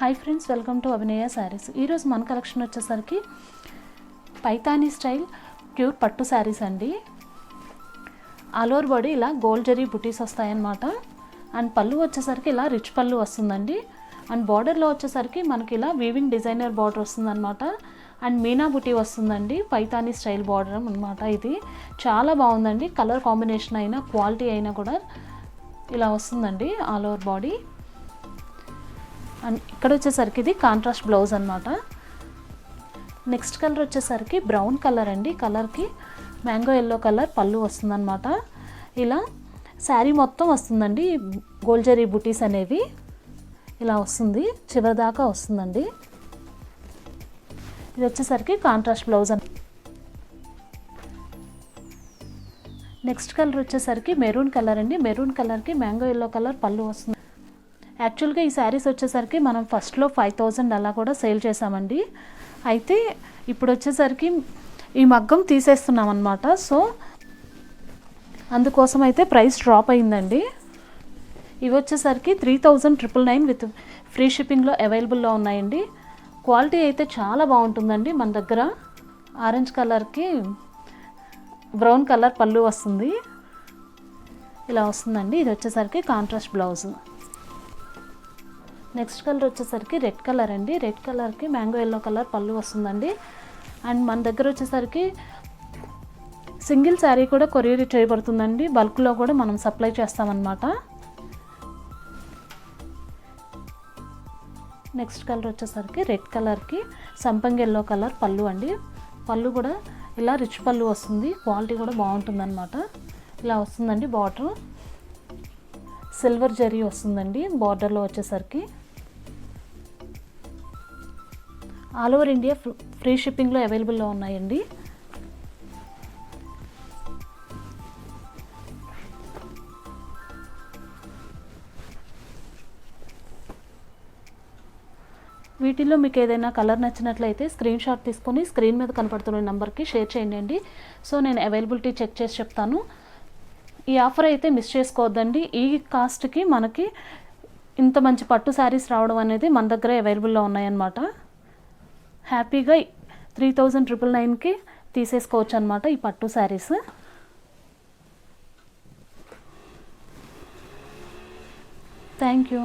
Hi friends, welcome to అభినయ శారీస్. ఈరోజు మన collection వచ్చేసరికి పైతానీ స్టైల్ ప్యూర్ పట్టు శారీస్ అండి. ఆల్ ఓవర్ బాడీ ఇలా గోల్డ్ జరీ బుటీస్ వస్తాయన్నమాట. అండ్ పళ్ళు వచ్చేసరికి ఇలా రిచ్ పళ్ళు వస్తుందండి. అండ్ బార్డర్లో వచ్చేసరికి మనకి ఇలా వీవింగ్ డిజైనర్ బార్డర్ వస్తుందన్నమాట. అండ్ మీనా బుటీ వస్తుందండి. పైతానీ స్టైల్ బార్డర్ అనమాట. ఇది చాలా బాగుందండి. కలర్ కాంబినేషన్ అయినా క్వాలిటీ అయినా కూడా ఇలా వస్తుందండి ఆల్ ఓవర్ బాడీ. అండ్ ఇక్కడ వచ్చేసరికి ఇది కాంట్రాస్ట్ బ్లౌజ్ అనమాట. నెక్స్ట్ కలర్ వచ్చేసరికి బ్రౌన్ కలర్ అండి. కలర్కి మ్యాంగో ఎల్లో కలర్ పళ్ళు వస్తుందన్నమాట. ఇలా శారీ మొత్తం వస్తుందండి. గోల్డ్ జరీ బుటీస్ అనేవి ఇలా వస్తుంది, చివరి దాకా వస్తుందండి. ఇది వచ్చేసరికి కాంట్రాస్ట్ బ్లౌజ్ అని. నెక్స్ట్ కలర్ వచ్చేసరికి మెరూన్ కలర్ అండి. మెరూన్ కలర్కి మ్యాంగో ఎల్లో కలర్ పళ్ళు వస్తుంది. యాక్చువల్గా ఈ శారీస్ వచ్చేసరికి మనం ఫస్ట్లో 5000 అలా కూడా సేల్ చేసామండి. అయితే ఇప్పుడు వచ్చేసరికి ఈ మగ్గం తీసేస్తున్నాం అన్నమాట. సో అందుకోసం అయితే ప్రైస్ డ్రాప్ అయిందండి. ఇవి వచ్చేసరికి 3999 విత్ ఫ్రీ షిప్పింగ్లో అవైలబుల్లో ఉన్నాయండి. క్వాలిటీ అయితే చాలా బాగుంటుందండి. మన దగ్గర ఆరెంజ్ కలర్కి బ్రౌన్ కలర్ పళ్ళు వస్తుంది, ఇలా వస్తుందండి. ఇది వచ్చేసరికి కాంట్రాస్ట్ బ్లౌజ్. నెక్స్ట్ కలర్ వచ్చేసరికి రెడ్ కలర్ అండి. రెడ్ కలర్కి మ్యాంగో ఎల్లో కలర్ పళ్ళు వస్తుందండి. అండ్ మన దగ్గర వచ్చేసరికి సింగిల్ శారీ కూడా కొరియర్ చేయబడుతుందండి. బల్క్లో కూడా మనం సప్లై చేస్తామన్నమాట. నెక్స్ట్ కలర్ వచ్చేసరికి రెడ్ కలర్కి సంపంగి ఎల్లో కలర్ పళ్ళు అండి. పళ్ళు కూడా ఇలా రిచ్ పళ్ళు వస్తుంది, క్వాలిటీ కూడా బాగుంటుందన్నమాట. ఇలా వస్తుందండి. బార్డర్ సిల్వర్ జరీ వస్తుందండి బార్డర్లో వచ్చేసరికి. ఆల్ ఓవర్ ఇండియా ఫ్రీ షిప్పింగ్లో అవైలబుల్లో ఉన్నాయండి. వీటిల్లో మీకు ఏదైనా కలర్ నచ్చినట్లయితే స్క్రీన్ షాట్ తీసుకొని స్క్రీన్ మీద కనపడుతున్న నెంబర్కి షేర్ చేయండి. సో నేను అవైలబిలిటీ చెక్ చేసి చెప్తాను. ఈ ఆఫర్ అయితే మిస్ చేసుకోవద్దండి. ఈ కాస్ట్కి మనకి ఇంత మంచి పట్టు శారీస్ రావడం అనేది మన దగ్గర అవైలబుల్లో ఉన్నాయన్నమాట. హ్యాపీగా 3999కి తీసేసుకోవచ్చు అనమాట ఈ పట్టు శారీస్. Thank you.